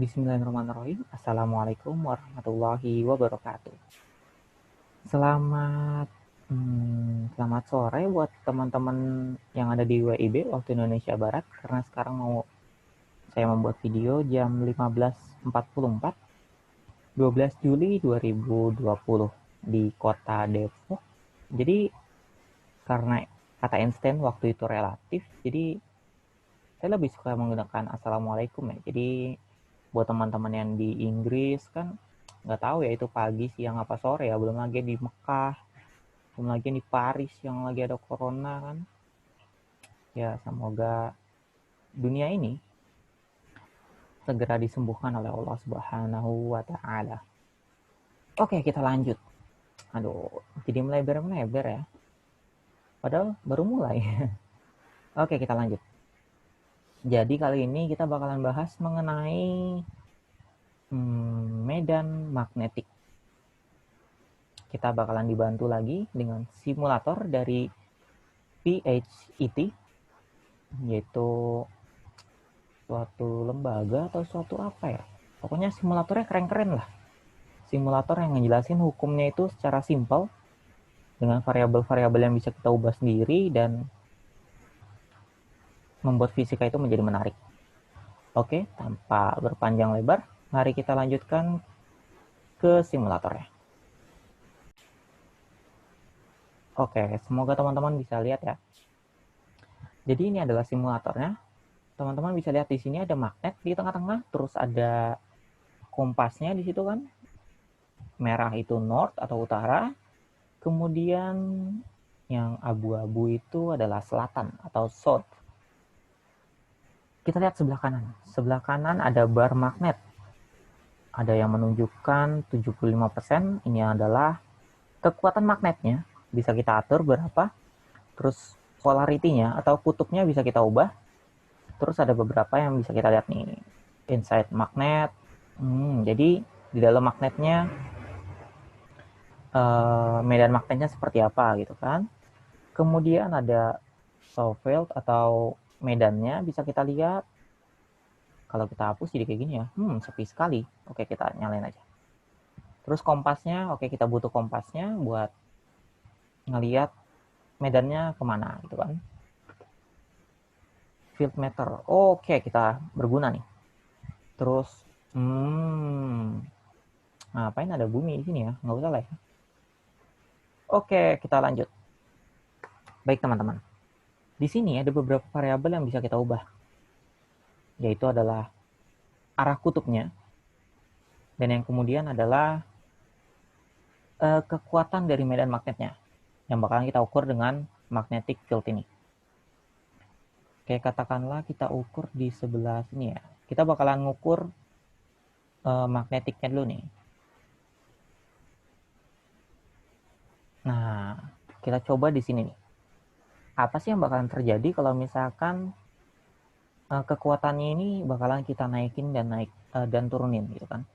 Bismillahirrahmanirrahim. Assalamualaikum warahmatullahi wabarakatuh. Selamat selamat sore buat teman-teman yang ada di WIB waktu Indonesia Barat, karena sekarang saya membuat video jam 15.44 12 Juli 2020 di kota Depok. Jadi karena kata Einstein waktu itu relatif, jadi saya lebih suka menggunakan assalamualaikum ya. Jadi buat teman-teman yang di Inggris kan nggak tahu ya itu pagi, siang, apa sore ya, belum lagi di Mekah, belum lagi di Paris yang lagi ada corona kan. Ya semoga dunia ini segera disembuhkan oleh Allah Subhanahu wa taala. Oke, kita lanjut. Aduh, jadi melebar-melebar ya. Padahal baru mulai. Oke, kita lanjut. Jadi kali ini kita bakalan bahas mengenai medan magnetik. Kita bakalan dibantu lagi dengan simulator dari PHET, yaitu suatu lembaga atau suatu apa ya. Pokoknya simulatornya keren-keren lah. Simulator yang ngejelasin hukumnya itu secara simpel, dengan variabel-variabel yang bisa kita ubah sendiri dan membuat fisika itu menjadi menarik. Oke, tanpa berpanjang lebar, mari kita lanjutkan ke simulatornya. Oke, semoga teman-teman bisa lihat ya. Jadi ini adalah simulatornya. Teman-teman bisa lihat di sini ada magnet di tengah-tengah, terus ada kompasnya di situ kan. Merah itu north atau utara, kemudian yang abu-abu itu adalah selatan atau south. Kita lihat sebelah kanan. Sebelah kanan ada bar magnet. Ada yang menunjukkan 75%, ini adalah kekuatan magnetnya. Bisa kita atur berapa. Terus polaritinya atau kutubnya bisa kita ubah. Terus ada beberapa yang bisa kita lihat nih. Inside magnet. Jadi di dalam magnetnya medan magnetnya seperti apa gitu kan. Kemudian ada field atau medannya bisa kita lihat. Kalau kita hapus jadi kayak gini ya, sepi sekali. Oke, kita nyalain aja. Terus kompasnya, oke, kita butuh kompasnya buat ngeliat medannya kemana gitu kan. Field meter, oke, kita berguna nih. Terus, ngapain ada bumi di sini ya? Nggak usah lah ya. Oke, kita lanjut. Baik teman-teman, di sini ada beberapa variabel yang bisa kita ubah, yaitu adalah arah kutubnya, dan yang kemudian adalah kekuatan dari medan magnetnya yang bakalan kita ukur dengan magnetic field ini. Oke, katakanlah kita ukur di sebelah sini ya. Kita bakalan ngukur magnetiknya dulu nih. Nah, kita coba di sini nih. Apa sih yang bakalan terjadi kalau misalkan kekuatannya ini bakalan kita naikin dan turunin gitu kan.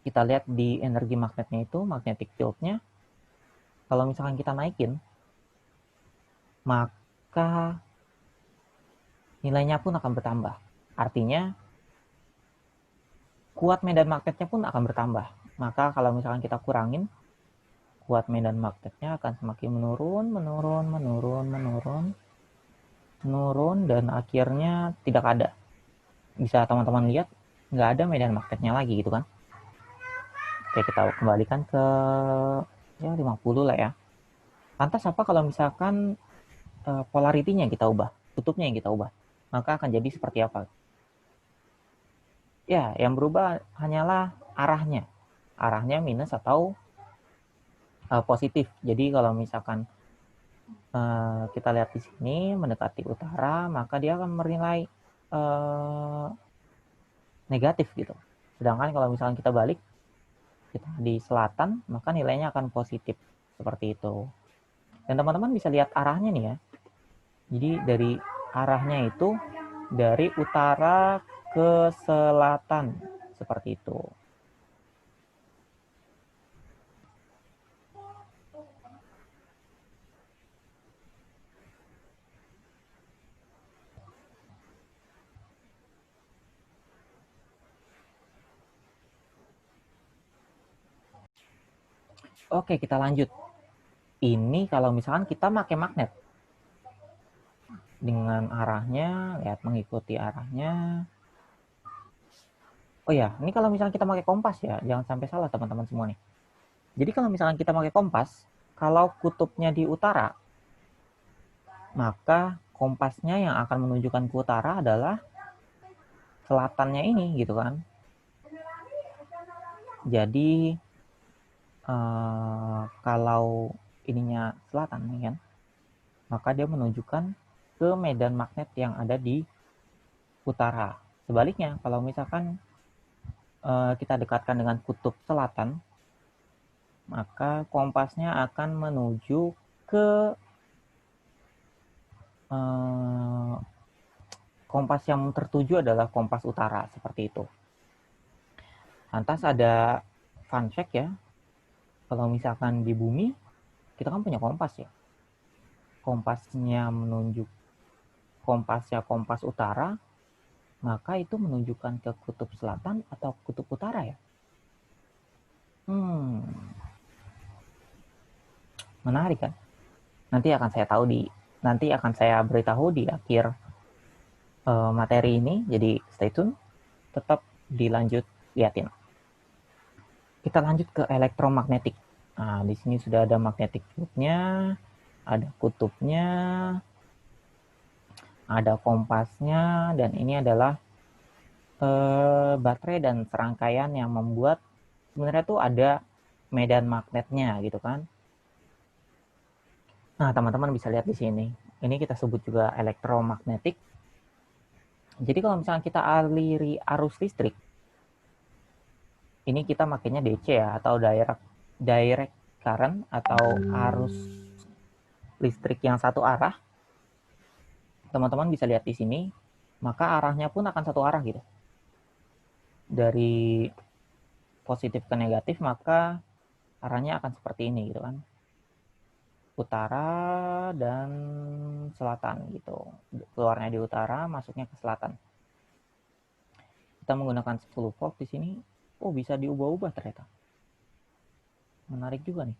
Kita lihat di energi magnetnya itu, magnetic field-nya. Kalau misalkan kita naikin, maka nilainya pun akan bertambah. Artinya, kuat medan magnetnya pun akan bertambah. Maka kalau misalkan kita kurangin, kuat medan magnetnya akan semakin menurun, dan akhirnya tidak ada. Bisa teman-teman lihat, nggak ada medan magnetnya lagi gitu kan. Oke, kita kembalikan ke ya 50 lah ya. Lantas apa kalau misalkan polaritinya kita ubah, kutubnya yang kita ubah, maka akan jadi seperti apa? Ya, yang berubah hanyalah arahnya. Arahnya minus atau positif. Jadi kalau misalkan kita lihat di sini mendekati utara, maka dia akan bernilai negatif gitu. Sedangkan kalau misalkan kita balik, kita di selatan, maka nilainya akan positif. Seperti itu. Dan teman-teman bisa lihat arahnya nih ya. Jadi dari arahnya itu dari utara ke selatan. Seperti itu. Oke, kita lanjut. Ini kalau misalkan kita pakai magnet dengan arahnya, lihat mengikuti arahnya. Oh ya, ini kalau misalkan kita pakai kompas ya, jangan sampai salah teman-teman semua nih. Jadi kalau misalkan kita pakai kompas, kalau kutubnya di utara, maka kompasnya yang akan menunjukkan ke utara adalah selatannya ini gitu kan. Jadi kalau ininya selatan nih kan, maka dia menunjukkan ke medan magnet yang ada di utara. Sebaliknya, kalau misalkan kita dekatkan dengan kutub selatan, maka kompasnya akan menuju ke kompas yang tertuju adalah kompas utara, seperti itu. Lantas ada fun fact ya, kalau misalkan di bumi, kita kan punya kompas ya. Kompasnya menunjuk kompasnya kompas utara, maka itu menunjukkan ke kutub selatan atau kutub utara ya? Menarik kan? Nanti akan saya beritahu di akhir materi ini, jadi stay tune, tetap dilanjut liatin. Kita lanjut ke elektromagnetik. Nah, di sini sudah ada magnetic field-nya, ada kutubnya, ada kompasnya, dan ini adalah baterai dan serangkaian yang membuat sebenarnya tuh ada medan magnetnya gitu kan. Nah, teman-teman bisa lihat di sini. Ini kita sebut juga elektromagnetik. Jadi kalau misalnya kita aliri arus listrik, ini kita makainya DC ya, atau direct current atau arus listrik yang satu arah. Teman-teman bisa lihat di sini, maka arahnya pun akan satu arah gitu. Dari positif ke negatif, maka arahnya akan seperti ini gitu kan. Utara dan selatan gitu. Keluarnya di utara, masuknya ke selatan. Kita menggunakan 10 volt di sini. Oh, bisa diubah-ubah ternyata. Menarik juga nih.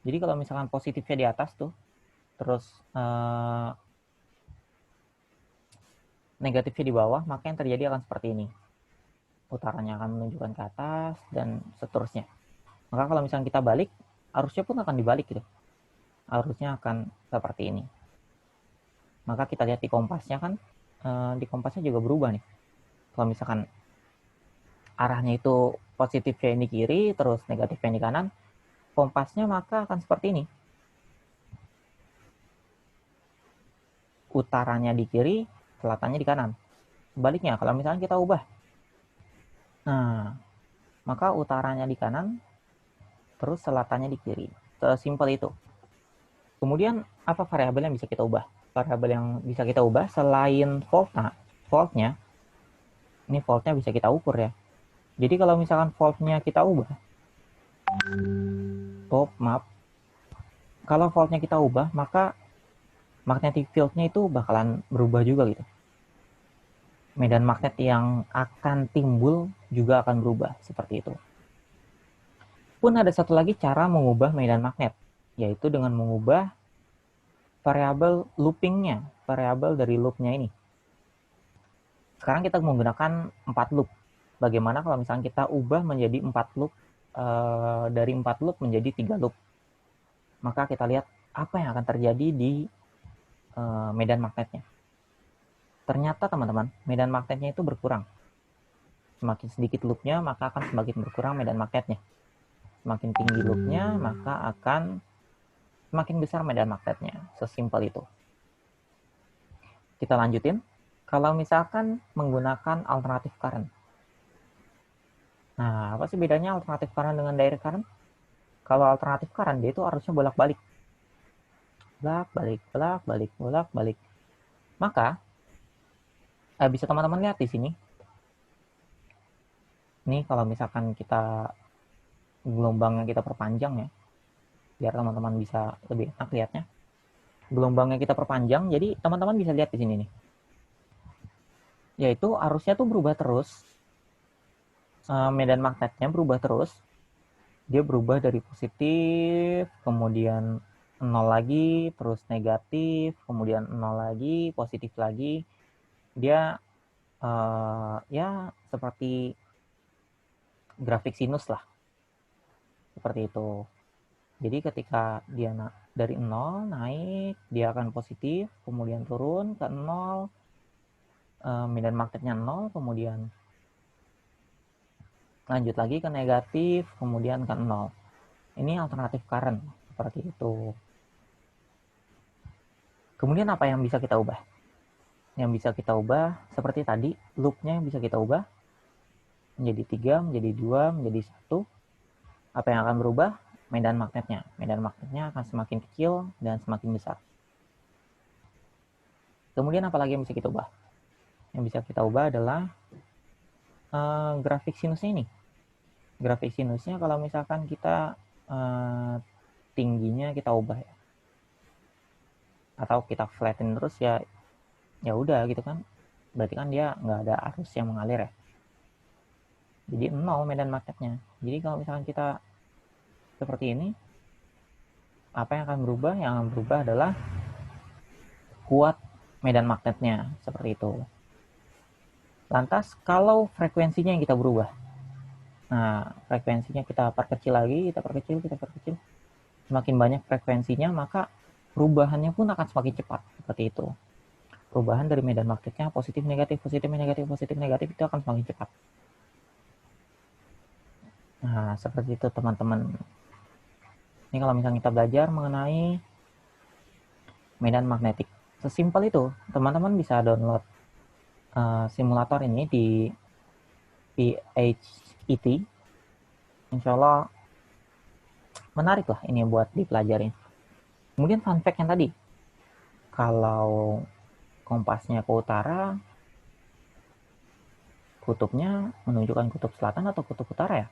Jadi kalau misalkan positifnya di atas tuh, terus negatifnya di bawah, maka yang terjadi akan seperti ini. Utaranya akan menunjukkan ke atas dan seterusnya. Maka kalau misalkan kita balik, arusnya pun akan dibalik gitu. Arusnya akan seperti ini. Maka kita lihat di kompasnya kan, di kompasnya juga berubah nih. Kalau misalkan arahnya itu positifnya ini kiri, terus negatifnya ini kanan, kompasnya maka akan seperti ini. Utaranya di kiri, selatannya di kanan. Sebaliknya, kalau misalkan kita ubah, nah, maka utaranya di kanan, terus selatannya di kiri. Sesimpel itu. Kemudian, apa variabel yang bisa kita ubah? Variabel yang bisa kita ubah selain voltnya, ini voltnya bisa kita ukur ya. Jadi kalau misalkan voltnya kita ubah, kalau voltnya kita ubah, maka magnetic field-nya itu bakalan berubah juga gitu. Medan magnet yang akan timbul juga akan berubah, seperti itu. Pun ada satu lagi cara mengubah medan magnet, yaitu dengan mengubah variabel loopingnya, variabel dari loopnya ini. Sekarang kita menggunakan 4 loop. Bagaimana kalau misalnya kita ubah menjadi 4 loop, dari 4 loop menjadi 3 loop. Maka kita lihat apa yang akan terjadi di medan magnetnya. Ternyata teman-teman, medan magnetnya itu berkurang. Semakin sedikit loopnya, maka akan semakin berkurang medan magnetnya. Semakin tinggi loopnya, maka akan semakin besar medan magnetnya. Sesimpel itu. Kita lanjutin. Kalau misalkan menggunakan alternatif current. Nah, apa sih bedanya alternatif current dengan direct current? Kalau alternatif current, dia itu arusnya bolak-balik. Bolak-balik, bolak-balik, bolak-balik. Maka, bisa teman-teman lihat di sini. Ini kalau misalkan kita gelombangnya kita perpanjang ya, biar teman-teman bisa lebih enak lihatnya. Gelombangnya kita perpanjang, jadi teman-teman bisa lihat di sini nih. Yaitu arusnya tuh berubah terus, medan magnetnya berubah terus dia berubah dari positif, kemudian 0 lagi, terus negatif, kemudian 0 lagi, positif lagi. Dia ya seperti grafik sinus lah, seperti itu. Jadi ketika dia dari 0 naik, dia akan positif, kemudian turun ke 0, medan magnetnya 0, kemudian lanjut lagi ke negatif, kemudian ke 0. Ini alternatif current, seperti itu. Kemudian apa yang bisa kita ubah? Yang bisa kita ubah, seperti tadi, loopnya bisa kita ubah menjadi 3, menjadi 2, menjadi 1. Apa yang akan berubah? Medan magnetnya. Medan magnetnya akan semakin kecil dan semakin besar. Kemudian apa lagi yang bisa kita ubah? Yang bisa kita ubah adalah grafik sinusnya ini. Grafik sinusnya kalau misalkan kita tingginya kita ubah ya, atau kita flatten terus ya udah gitu kan, berarti kan dia nggak ada arus yang mengalir ya, jadi 0 medan magnetnya. Jadi kalau misalkan kita seperti ini, apa yang akan berubah? Yang akan berubah adalah kuat medan magnetnya, seperti itu. Lantas kalau frekuensinya yang kita berubah, nah frekuensinya kita perkecil lagi, kita perkecil, semakin banyak frekuensinya maka perubahannya pun akan semakin cepat, seperti itu. Perubahan dari medan magnetnya positif negatif itu akan semakin cepat. Nah seperti itu teman-teman. Ini kalau misalnya kita belajar mengenai medan magnetik, sesimpel itu. Teman-teman bisa download simulator ini di PHET. Insya Allah menarik lah ini buat dipelajarin. Kemudian fun fact yang tadi, kalau kompasnya ke utara, kutubnya menunjukkan kutub selatan atau kutub utara ya?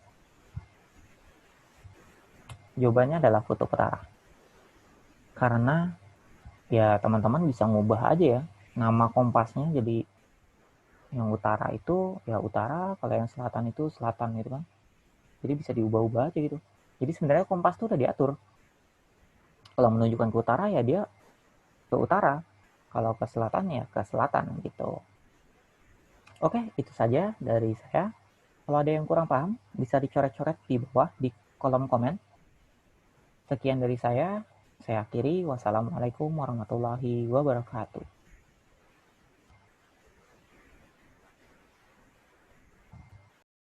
Jawabannya adalah kutub utara. Karena ya teman-teman bisa ngubah aja ya nama kompasnya, jadi yang utara itu ya utara, kalau yang selatan itu selatan gitu kan. Jadi bisa diubah-ubah aja gitu. Jadi sebenarnya kompas tuh udah diatur. Kalau menunjukkan ke utara ya dia ke utara, kalau ke selatan ya ke selatan gitu. Oke, itu saja dari saya. Kalau ada yang kurang paham, bisa dicoret-coret di bawah di kolom komen. Sekian dari saya akhiri. Wassalamualaikum warahmatullahi wabarakatuh.